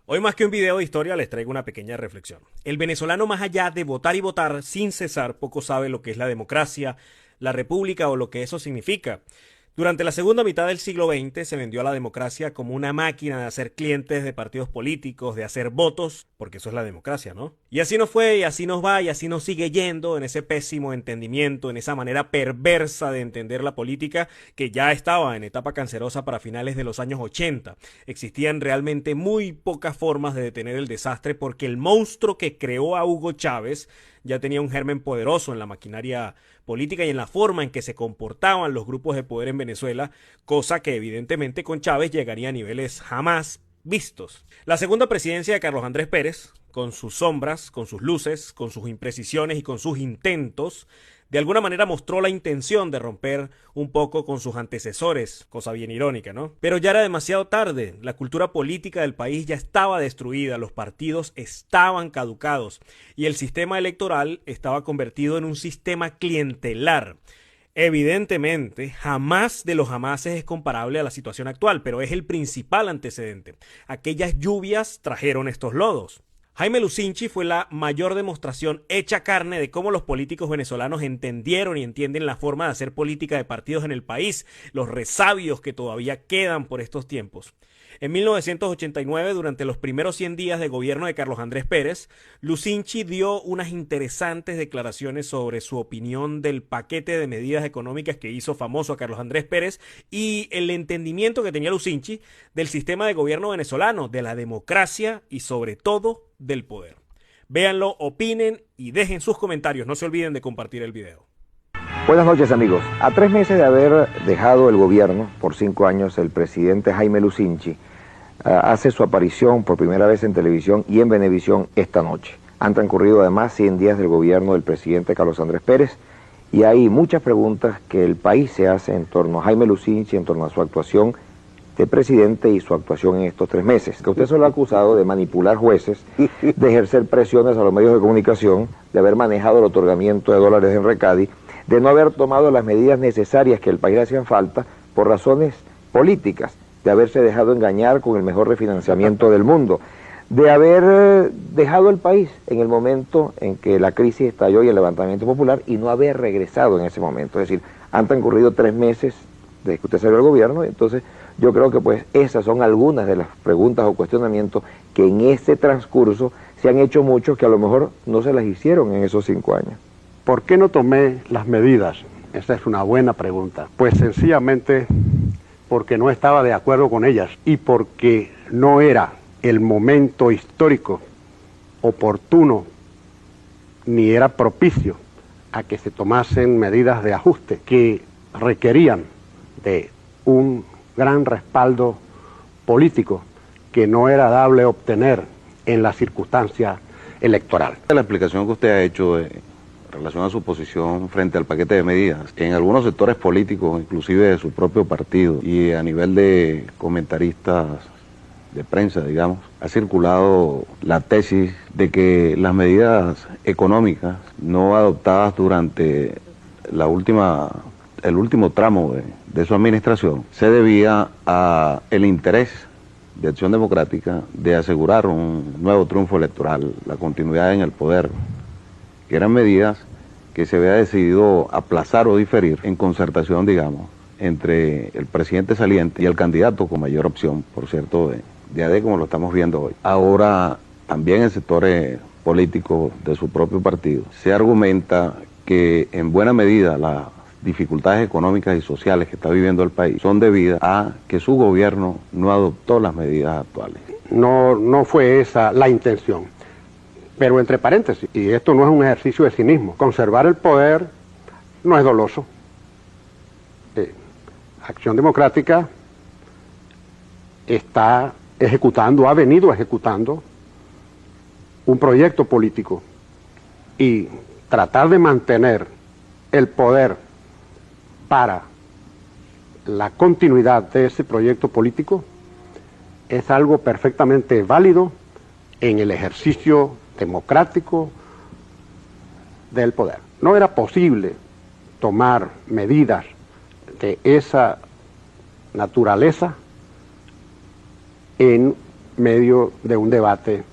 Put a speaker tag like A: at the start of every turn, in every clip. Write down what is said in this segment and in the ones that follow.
A: Hoy más que un video de historia les traigo una pequeña reflexión. El venezolano, más allá de votar y votar sin cesar, poco sabe lo que es la democracia, la república o lo que eso significa. Durante la segunda mitad del siglo XX se vendió a la democracia como una máquina de hacer clientes de partidos políticos, de hacer votos, porque eso es la democracia, ¿no? Y así nos fue, y así nos va, y así nos sigue yendo en ese pésimo entendimiento, en esa manera perversa de entender la política que ya estaba en etapa cancerosa para finales de los años 80. Existían realmente muy pocas formas de detener el desastre porque el monstruo que creó a Hugo Chávez ya tenía un germen poderoso en la maquinaria política y en la forma en que se comportaban los grupos de poder en Venezuela, cosa que evidentemente con Chávez llegaría a niveles jamás vistos. La segunda presidencia de Carlos Andrés Pérez, con sus sombras, con sus luces, con sus imprecisiones y con sus intentos, de alguna manera mostró la intención de romper un poco con sus antecesores, cosa bien irónica, ¿no? Pero ya era demasiado tarde, la cultura política del país ya estaba destruida, los partidos estaban caducados y el sistema electoral estaba convertido en un sistema clientelar. Evidentemente, jamás de los jamases es comparable a la situación actual, pero es el principal antecedente. Aquellas lluvias trajeron estos lodos. Jaime Lucinchi fue la mayor demostración hecha carne de cómo los políticos venezolanos entendieron y entienden la forma de hacer política de partidos en el país, los resabios que todavía quedan por estos tiempos. En 1989, durante los primeros 100 días de gobierno de Carlos Andrés Pérez, Lucinchi dio unas interesantes declaraciones sobre su opinión del paquete de medidas económicas que hizo famoso a Carlos Andrés Pérez y el entendimiento que tenía Lucinchi del sistema de gobierno venezolano, de la democracia y sobre todo del poder. Véanlo, opinen y dejen sus comentarios. No se olviden de compartir el video.
B: Buenas noches, amigos. A 3 meses de haber dejado el gobierno por 5 años, el presidente Jaime Lucinchi hace su aparición por primera vez en televisión y en Venevisión esta noche. Han transcurrido además 100 días del gobierno del presidente Carlos Andrés Pérez y hay muchas preguntas que el país se hace en torno a Jaime Lucinchi, en torno a su actuación de presidente y su actuación en estos 3 meses. Que usted se lo ha acusado de manipular jueces, de ejercer presiones a los medios de comunicación, de haber manejado el otorgamiento de dólares en Recadi, de no haber tomado las medidas necesarias que el país le hacían falta por razones políticas, de haberse dejado engañar con el mejor refinanciamiento del mundo, de haber dejado el país en el momento en que la crisis estalló y el levantamiento popular y no haber regresado en ese momento. Es decir, han transcurrido 3 meses desde que usted salió del gobierno, entonces yo creo que pues esas son algunas de las preguntas o cuestionamientos que en ese transcurso se han hecho muchos que a lo mejor no se las hicieron en esos 5 años.
C: ¿Por qué no tomé las medidas? Esa es una buena pregunta. Pues sencillamente porque no estaba de acuerdo con ellas y porque no era el momento histórico oportuno ni era propicio a que se tomasen medidas de ajuste que requerían de un gran respaldo político que no era dable obtener en la circunstancia electoral.
D: La explicación que usted ha hecho en relación a su posición frente al paquete de medidas, en algunos sectores políticos, inclusive de su propio partido, y a nivel de comentaristas de prensa, digamos, ha circulado la tesis de que las medidas económicas no adoptadas durante el último tramo de su administración se debía a el interés de Acción Democrática de asegurar un nuevo triunfo electoral, la continuidad en el poder, que eran medidas que se había decidido aplazar o diferir en concertación, digamos, entre el presidente saliente y el candidato con mayor opción, por cierto, de AD, como lo estamos viendo hoy. Ahora, también en sectores políticos de su propio partido, se argumenta que en buena medida las dificultades económicas y sociales que está viviendo el país son debidas a que su gobierno no adoptó las medidas actuales.
C: No fue esa la intención. Pero entre paréntesis, y esto no es un ejercicio de cinismo, conservar el poder no es doloso. Acción Democrática está ejecutando, ha venido ejecutando un proyecto político y tratar de mantener el poder para la continuidad de ese proyecto político es algo perfectamente válido en el ejercicio democrático del poder. No era posible tomar medidas de esa naturaleza en medio de un debate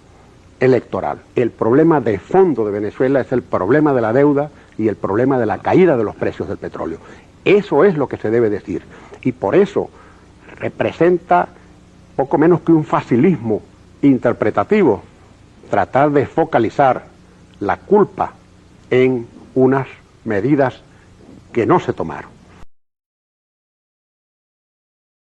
C: electoral. El problema de fondo de Venezuela es el problema de la deuda y el problema de la caída de los precios del petróleo. Eso es lo que se debe decir. Y por eso representa poco menos que un facilismo interpretativo tratar de focalizar la culpa en unas medidas que no se tomaron.